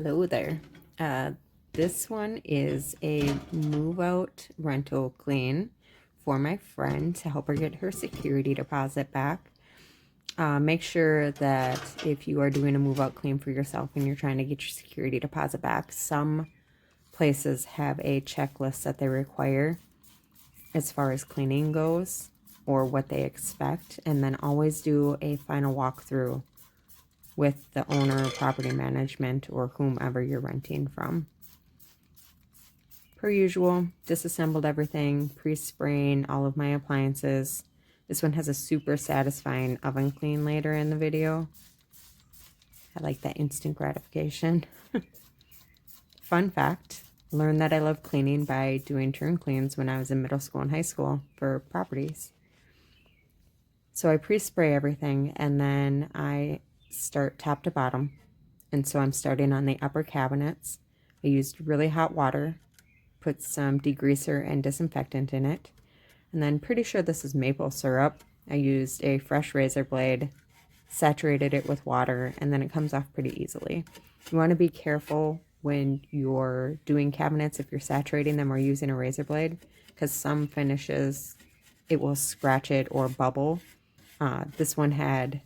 Hello there. Uh, this one is a move out rental clean for my friend to help her get her security deposit back. Make sure that if you are doing a move out clean for yourself and you're trying to get your security deposit back, some places have a checklist that they require as far as cleaning goes or what they expect, and then always do a final walkthrough with the owner, property management, or whomever you're renting from. Per usual, disassembled everything, pre-spraying all of my appliances. This one has a super satisfying oven clean later in the video. I like that instant gratification. Fun fact, learned that I love cleaning by doing turn cleans when I was in middle school and high school for properties. So I pre-spray everything and then I start top to bottom. And so I'm starting on the upper cabinets. I used really hot water, put some degreaser and disinfectant in it. And then pretty sure this is maple syrup. I used a fresh razor blade, saturated it with water, and then it comes off pretty easily. You want to be careful when you're doing cabinets if you're saturating them or using a razor blade, because some finishes, it will scratch it or bubble. This one had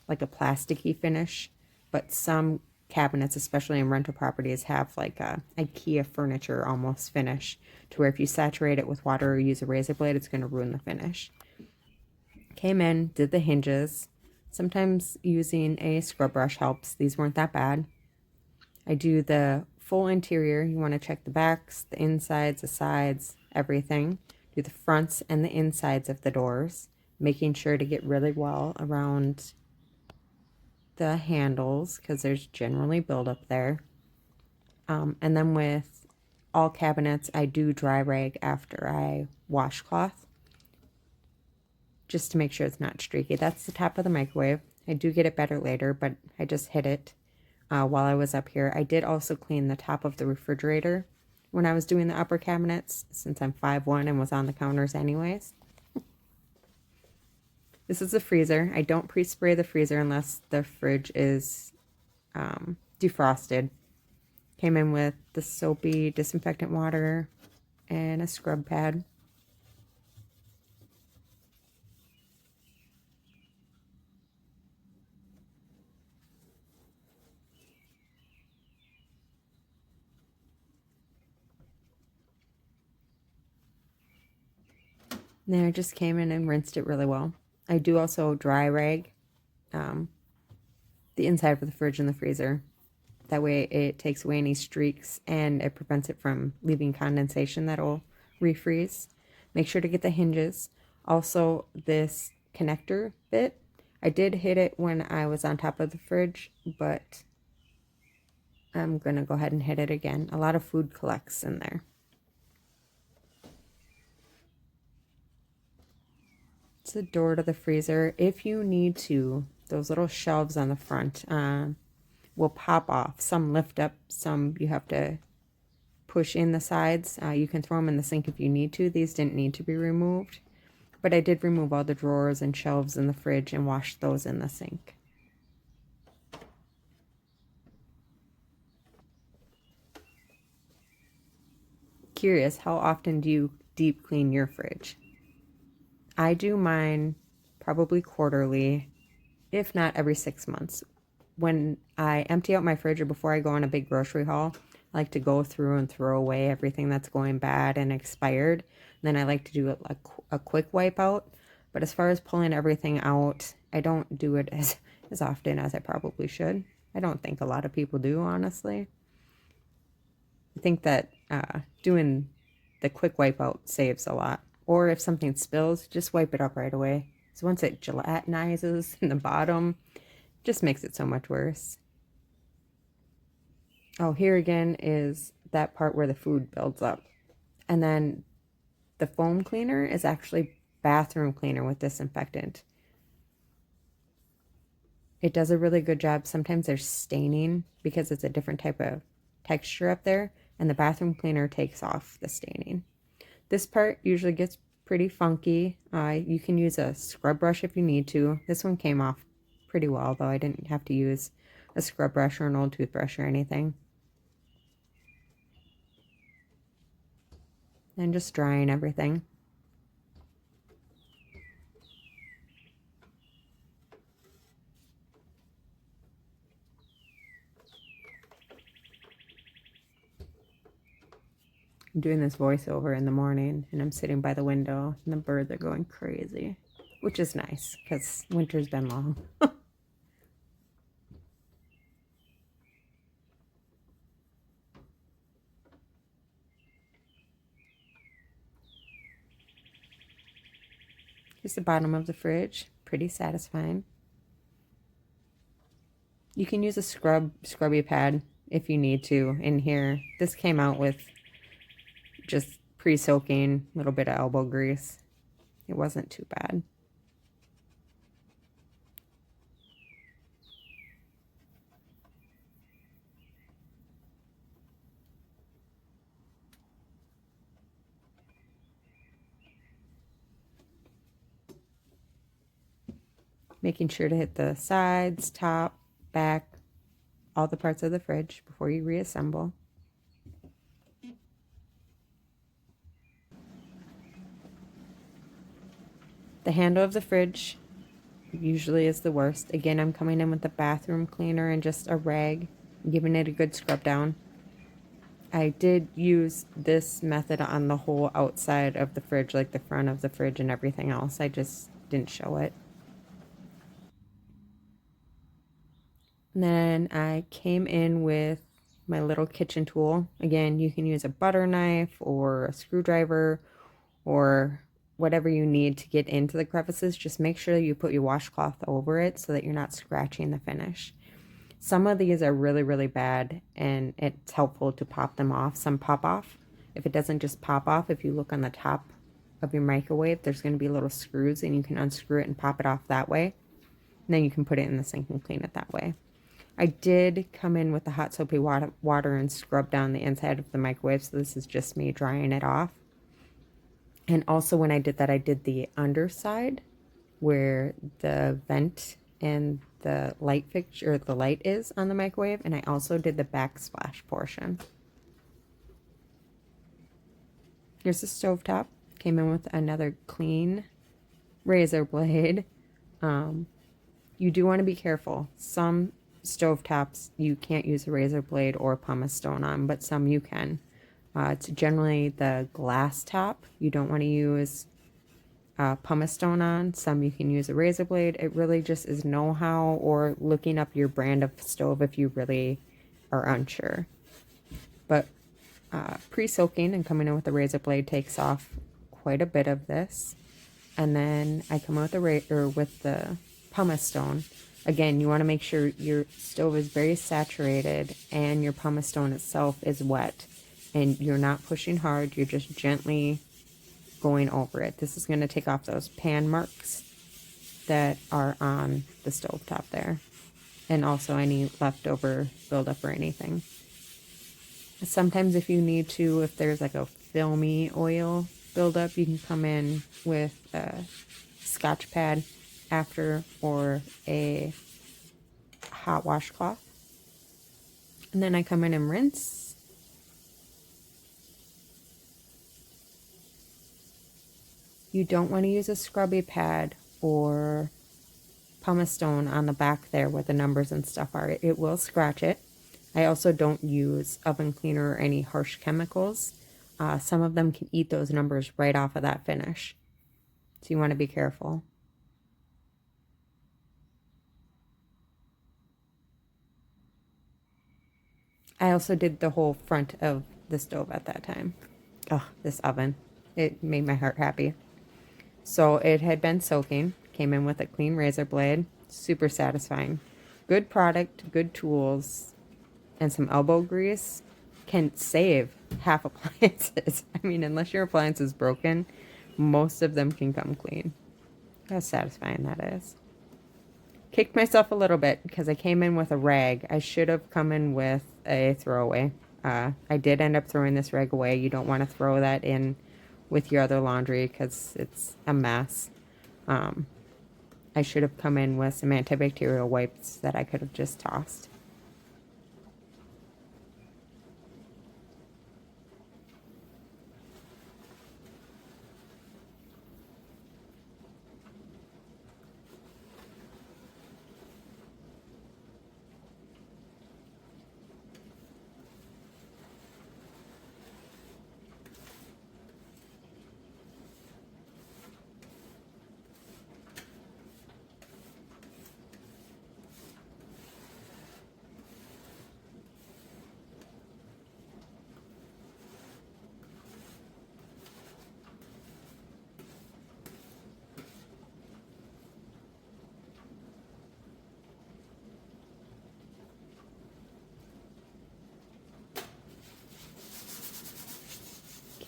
like a plasticky finish, but some cabinets, especially in rental properties, have like a IKEA furniture almost finish to where if you saturate it with water or use a razor blade, it's going to ruin the finish. Came in, did the hinges. Sometimes using a scrub brush helps. These weren't that bad. I do the full interior. You want to check the backs, the insides, the sides, everything. Do the fronts and the insides of the doors, making sure to get really well around the handles because there's generally buildup there. And then with all cabinets, I do dry rag after I washcloth just to make sure it's not streaky. That's the top of the microwave. I do get it better later, but I just hit it while I was up here. I did also clean the top of the refrigerator when I was doing the upper cabinets since I'm 5'1" and was on the counters anyways. This is the freezer. I don't pre-spray the freezer unless the fridge is defrosted. Came in with the soapy disinfectant water and a scrub pad. Then I just came in and rinsed it really well. I do also dry rag the inside of the fridge and the freezer. That way it takes away any streaks and it prevents it from leaving condensation that'll refreeze. Make sure to get the hinges. Also, this connector bit, I did hit it when I was on top of the fridge, but I'm going to go ahead and hit it again. A lot of food collects in there. It's the door to the freezer. If you need to, those little shelves on the front will pop off. Some lift up, some you have to push in the sides. You can throw them in the sink if you need to. These didn't need to be removed, but I did remove all the drawers and shelves in the fridge and wash those in the sink. Curious, how often do you deep clean your fridge? I do mine probably quarterly, if not every 6 months. When I empty out my fridge or before I go on a big grocery haul, I like to go through and throw away everything that's going bad and expired. And then I like to do a quick wipe out. But as far as pulling everything out, I don't do it as often as I probably should. I don't think a lot of people do, honestly. I think that doing the quick wipe out saves a lot. Or if something spills, just wipe it up right away. So once it gelatinizes in the bottom, just makes it so much worse. Oh, here again is that part where the food builds up. And then the foam cleaner is actually bathroom cleaner with disinfectant. It does a really good job. Sometimes there's staining because it's a different type of texture up there, and the bathroom cleaner takes off the staining. This part usually gets pretty funky. You can use a scrub brush if you need to. This one came off pretty well, though I didn't have to use a scrub brush or an old toothbrush or anything. and just drying everything. I'm doing this voiceover in the morning, and I'm sitting by the window, and the birds are going crazy, which is nice because winter's been long. Here's the bottom of the fridge. Pretty satisfying. You can use a scrubby pad if you need to in here. This came out with just pre-soaking, a little bit of elbow grease. It wasn't too bad. Making sure to hit the sides, top, back, all the parts of the fridge before you reassemble. The handle of the fridge usually is the worst. Again, I'm coming in with the bathroom cleaner and just a rag, giving it a good scrub down. I did use this method on the whole outside of the fridge, like the front of the fridge and everything else. I just didn't show it. And then I came in with my little kitchen tool. Again, you can use a butter knife or a screwdriver or whatever you need to get into the crevices. Just make sure you put your washcloth over it so that you're not scratching the finish. Some of these are really, really bad, and it's helpful to pop them off. Some pop off. If it doesn't just pop off, if you look on the top of your microwave, there's going to be little screws, and you can unscrew it and pop it off that way. And then you can put it in the sink and clean it that way. I did come in with the hot soapy water and scrub down the inside of the microwave, so this is just me drying it off. And also when I did that, I did the underside where the vent and the light fixture, the light is on the microwave, and I also did the backsplash portion. Here's the stovetop. Came in with another clean razor blade. You do want to be careful. Some stovetops you can't use a razor blade or pumice stone on, but some you can. It's generally the glass top you don't want to use pumice stone on. Some you can use a razor blade. It really just is know-how or looking up your brand of stove if you really are unsure. But pre-soaking and coming in with a razor blade takes off quite a bit of this. And then I come out with the pumice stone. Again, you want to make sure your stove is very saturated and your pumice stone itself is wet. And you're not pushing hard, you're just gently going over it. This is going to take off those pan marks that are on the stovetop there. And also any leftover buildup or anything. Sometimes if you need to, if there's like a filmy oil buildup, you can come in with a Scotch pad after or a hot washcloth. And then I come in and rinse. You don't want to use a scrubby pad or pumice stone on the back there where the numbers and stuff are. It will scratch it. I also don't use oven cleaner or any harsh chemicals. Some of them can eat those numbers right off of that finish. So you want to be careful. I also did the whole front of the stove at that time. Oh, this oven. It made my heart happy. So it had been soaking. Came in with a clean razor blade. Super satisfying. Good product, good tools, and some elbow grease can save half appliances. I mean, unless your appliance is broken, most of them can come clean. How satisfying that is. Kicked myself a little bit because I came in with a rag. I should have come in with a throwaway. I did end up throwing this rag away. You don't want to throw that in with your other laundry because it's a mess. I should have come in with some antibacterial wipes that I could have just tossed.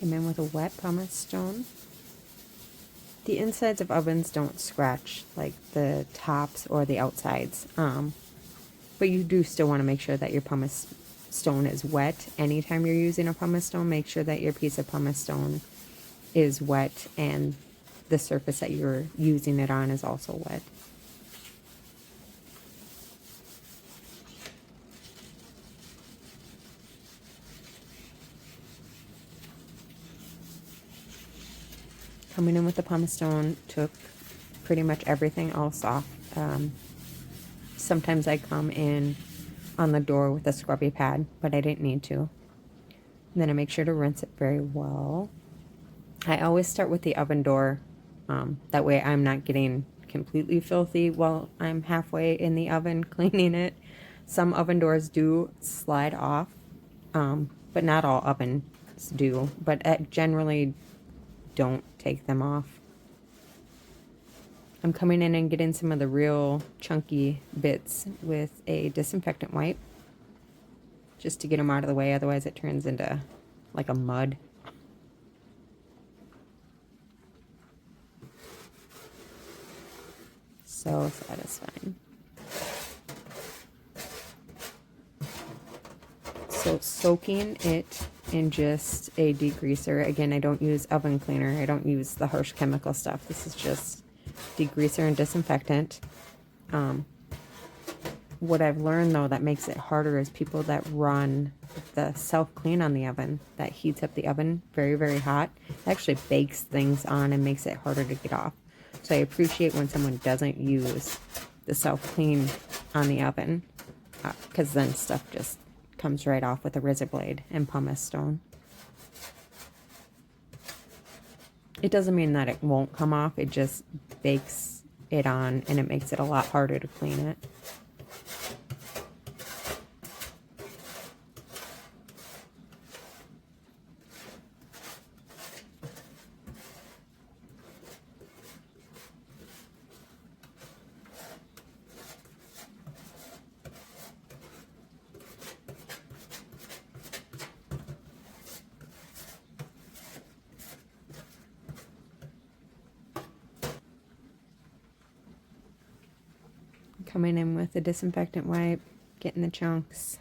Came in with a wet pumice stone. The insides of ovens don't scratch like the tops or the outsides, but you do still want to make sure that your pumice stone is wet. Anytime you're using a pumice stone, make sure that your piece of pumice stone is wet and the surface that you're using it on is also wet. Coming in with the pumice stone, took pretty much everything else off. Sometimes I come in on the door with a scrubby pad, but I didn't need to. And then I make sure to rinse it very well. I always start with the oven door. That way I'm not getting completely filthy while I'm halfway in the oven cleaning it. Some oven doors do slide off, but not all ovens do. But I generally don't take them off. I'm coming in and getting some of the real chunky bits with a disinfectant wipe just to get them out of the way, otherwise it turns into like a mud. So satisfying. So soaking it in just a degreaser. Again, I don't use oven cleaner. I don't use the harsh chemical stuff. This is just degreaser and disinfectant. What I've learned though that makes it harder is people that run the self-clean on the oven. That heats up the oven very, very hot. It actually bakes things on and makes it harder to get off. So I appreciate when someone doesn't use the self-clean on the oven, because then stuff just comes right off with a razor blade and pumice stone. It doesn't mean that it won't come off, it just bakes it on and it makes it a lot harder to clean it. Coming in with a disinfectant wipe, getting the chunks.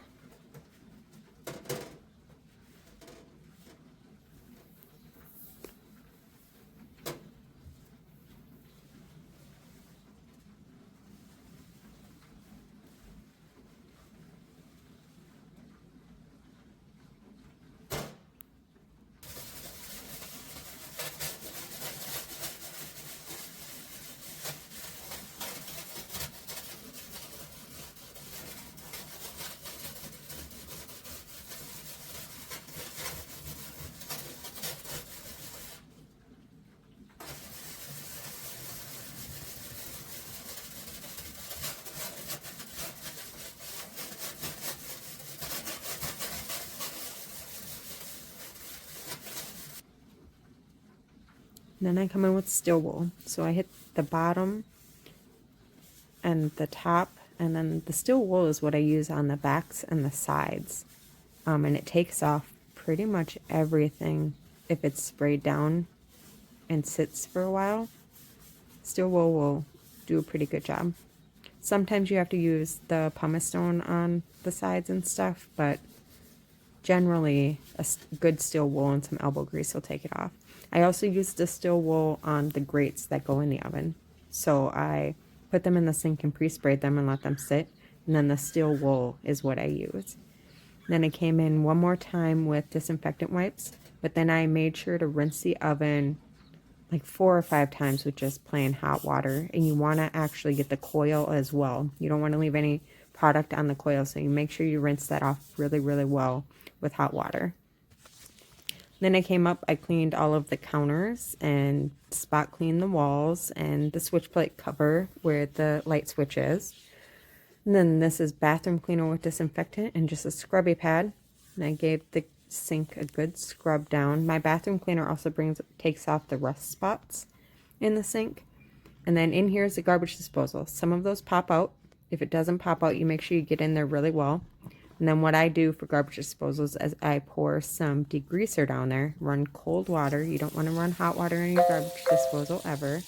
Then I come in with steel wool. So I hit the bottom and the top, and then the steel wool is what I use on the backs and the sides. And it takes off pretty much everything if it's sprayed down and sits for a while. Steel wool will do a pretty good job. Sometimes you have to use the pumice stone on the sides and stuff, but generally a good steel wool and some elbow grease will take it off. I also use the steel wool on the grates that go in the oven. So I put them in the sink and pre-sprayed them and let them sit. And then the steel wool is what I use. Then I came in one more time with disinfectant wipes, but then I made sure to rinse the oven like 4 or 5 times with just plain hot water. And you want to actually get the coil as well. You don't want to leave any product on the coil, so you make sure you rinse that off really, really well with hot water. Then I came up, I cleaned all of the counters and spot cleaned the walls and the switch plate cover where the light switch is. And then this is bathroom cleaner with disinfectant and just a scrubby pad. And I gave the sink a good scrub down. My bathroom cleaner also takes off the rust spots in the sink. And then in here is the garbage disposal. Some of those pop out. If it doesn't pop out, you make sure you get in there really well. And then what I do for garbage disposals is I pour some degreaser down there, run cold water. You don't want to run hot water in your garbage disposal ever.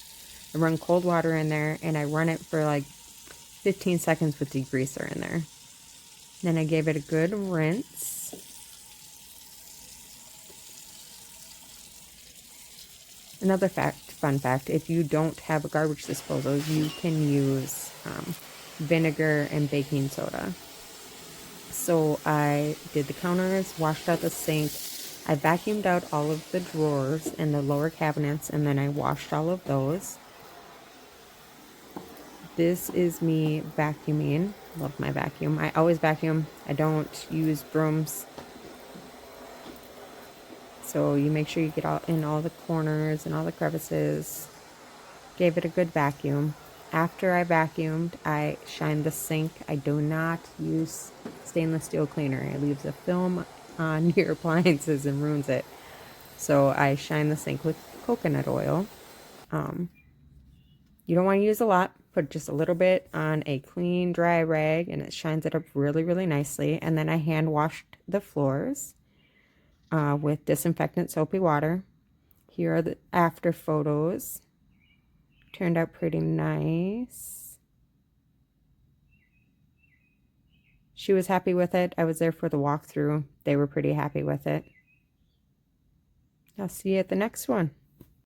I run cold water in there, and I run it for like 15 seconds with degreaser in there. Then I gave it a good rinse. Another fun fact, if you don't have a garbage disposal, you can use vinegar and baking soda. So I did the counters, washed out the sink. I vacuumed out all of the drawers and the lower cabinets, and then I washed all of those. This is me vacuuming. Love my vacuum. I always vacuum. I don't use brooms. So you make sure you get in all the corners and all the crevices. Gave it a good vacuum. After I vacuumed, I shined the sink. I do not use stainless steel cleaner. It leaves a film on your appliances and ruins it. So I shine the sink with coconut oil. You don't want to use a lot. Put just a little bit on a clean, dry rag, and it shines it up really, really nicely. And then I hand washed the floors with disinfectant soapy water. Here are the after photos. Turned out pretty nice. She was happy with it. I was there for the walkthrough. They were pretty happy with it. I'll see you at the next one.